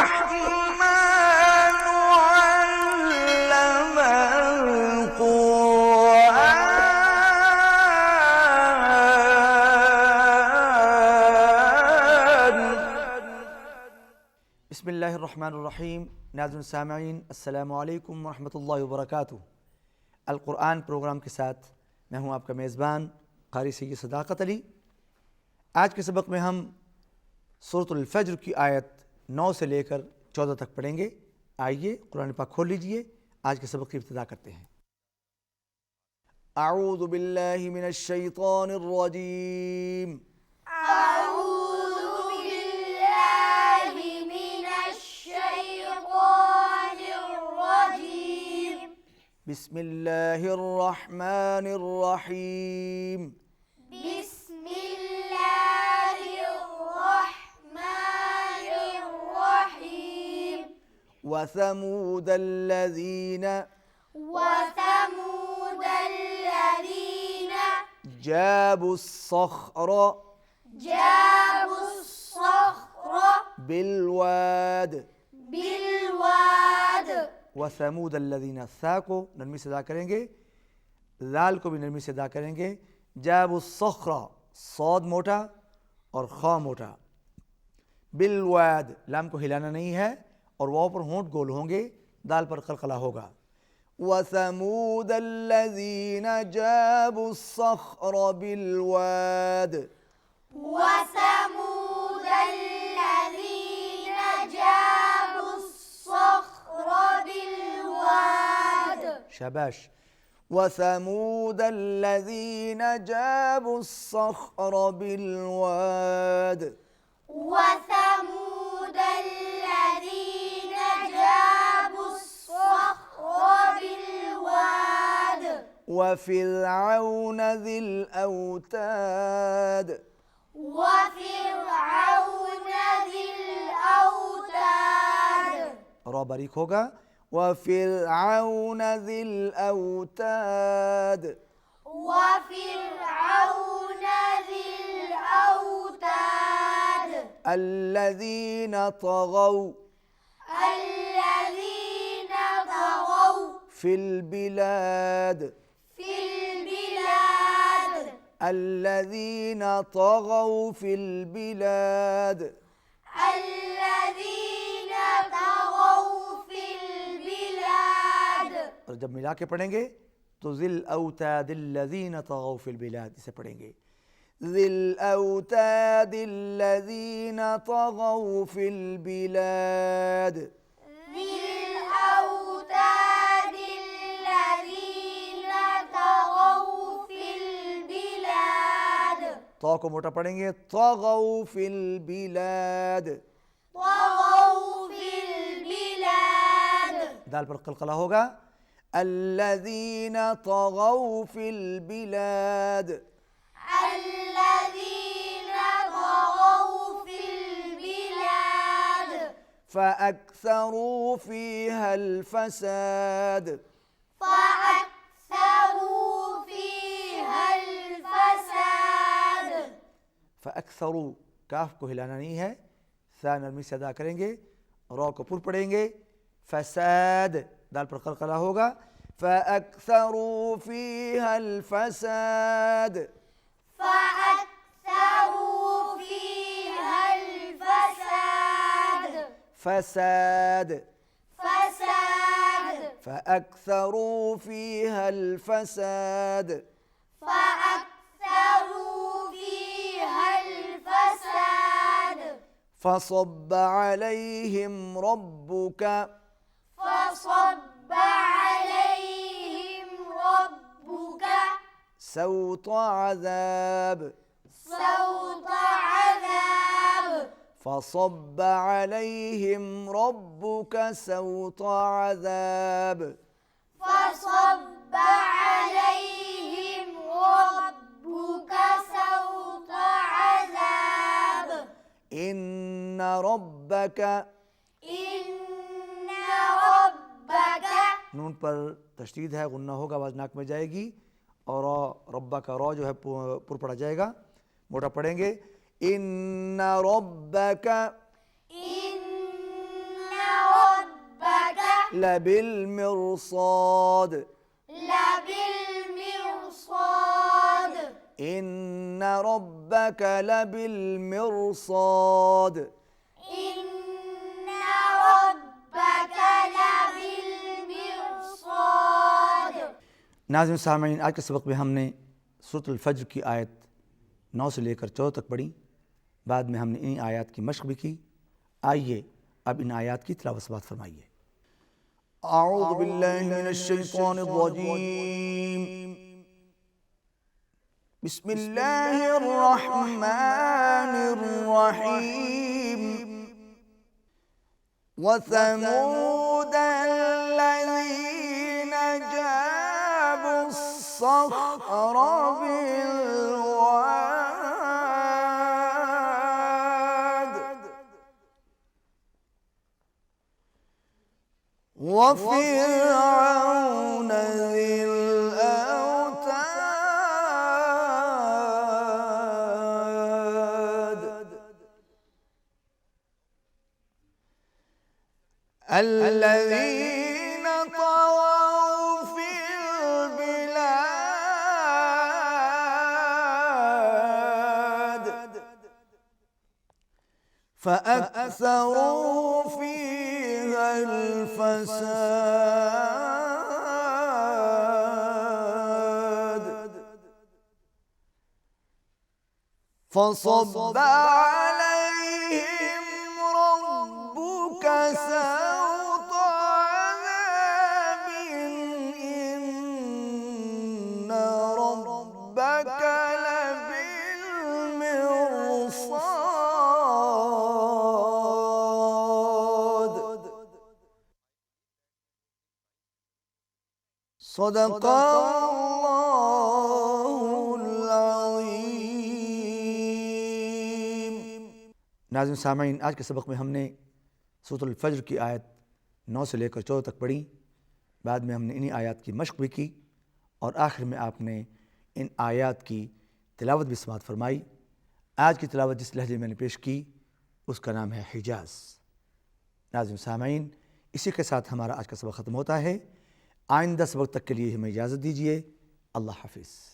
علم القرآن. बिस्मिल्लाहिर्रहमानिर्रहीम। नाज़रीन सामईन, अस्सलामु अलैकुम वरहमतुल्लाहि वबरकातुहू। अल-कुरआन प्रोग्राम के साथ मैं हूँ आपका मेज़बान क़ारी सैयद सदाक़त अली। आज के सबक में हम सूरतुल फ़ज्र की आयत 9 से लेकर 14 तक पढ़ेंगे। आइए कुरान पाक खोल लीजिए, आज के सबक की इब्तिदा करते हैं। अऊज़ु बिल्लाहि मिनश शैतानिर रजीम। बिस्मिल्लाहिर्रहमानिर्रहीम। बिस्मिल्लाहिर्रहमानिर्रहीम। वसमूद अल्लज़ीन जाबुस्सख्र बिलवाद। वसमूद अल्लज़ीन, सा को नरमी से अदा करेंगे, लाल को भी नरमी से अदा करेंगे। जाबुस्सख्र, सौद मोटा और खा मोटा। बिलवाद, लाम को हिलाना नहीं है और वाव पर होंठ गोल होंगे, दाल पर कलकला होगा। वसमूद अल्लज़ीन जाबुस्सख्र बिलवाद। वसमूद अल्लज़ीन जाबुस्सख्र बिलवाद। शाबाश। वसमूद अल्लज़ीन जाबुस्सख्र बिलवाद। वसमूद अल्लज़ीन जाबुस्सख्र बिलवाद। वफ़िरऔन ज़िल औताद। वफ़िरऔन ज़िल औताद। रा बारीक होगा। वफ़िरऔन ज़िल औताद। वफ़िरऔन ज़िल औताद। अल्लज़ीन तग़ौ फ़िल बिलाद। الذين طغوا في البلاد। الذين طغوا في البلاد। और जब मिला के पढ़ेंगे तो ज़िल औतादिल्लज़ीन तग़ौ फ़िल बिलाद, इसे पढ़ेंगे ज़िल औतादिल्लज़ीन तग़ौ फ़िल बिलाद। तो को मोटा पढ़ेंगे, तग़ौ फ़िल बिलाद। दाल पर कलकला होगा। अल्लज़ीन तग़ौ फ़िल बिलाद। फ़अक्सरू फ़ीहा अल-फ़साद। फ़अक्सरू, काफ को हिलाना नहीं है, सा नरमी से अदा करेंगे, रा को पुर पढ़ेंगे। फ़साद, दाल पर कलकला होगा। फ़अक्सरू फ़ीहा अल-फ़साद। फ़साद फ़अक्सरू फ़ीहा अल-फ़साद। فصب عليهم ربك سوط عذاب. فصب عليهم ربك سوط عذاب. فصب عليهم ربك سوط عذاب. إن ربك नून पर तशदीद है, गुन्ना होगा, आवाज़ नाक में जाएगी और रब्बा का रॉ जो है पुर पड़ा जाएगा, मोटा पढ़ेंगे। इन्ना रब्बका, इन्ना لبالمرصاد لبالمرصاد إن ربك لبالمرصاد إن ربك لبالمرصاد। नाज़रीन सामीन, आज के सबक में हमने सूरत अल-फज्र की आयत 9 से लेकर 14 तक पढ़ी। बाद में हमने इन आयत की मश्क भी की। आइए अब इन आयत की तिलावत से बात फरमाइए। अऊज़ु बिल्लाहि मिनश शैतानिर रजीम, बिस्मिल्लाहिर रहमानिर रहीम। वसमूद الذين جابوا الصخر بالواد وفرعون ذي الأوتاد الذين طغوا في البلاد فأكثروا فيها الفساد فصب عليهم ربك سوط عذاب إن ربك لبالمرصاد صدق الله العظيम। नाज़रीन सामीन, आज के सबक में हमने सूरत अल-फज्र की आयत 9 से लेकर 14 तक पढ़ी। बाद में हमने इन्हीं आयत की मश्क भी की और आखिर में आपने इन आयत की तिलावत भी समाअत फरमाई। आज की तिलावत जिस लहजे में मैंने पेश की उसका नाम है हिजाज़। नाज़रीन सामीन, इसी के साथ हमारा आज का सबक ख़त्म होता है। आइंदा सबक तक के लिए हमें इजाज़त दीजिए। अल्लाह हाफ़िज़।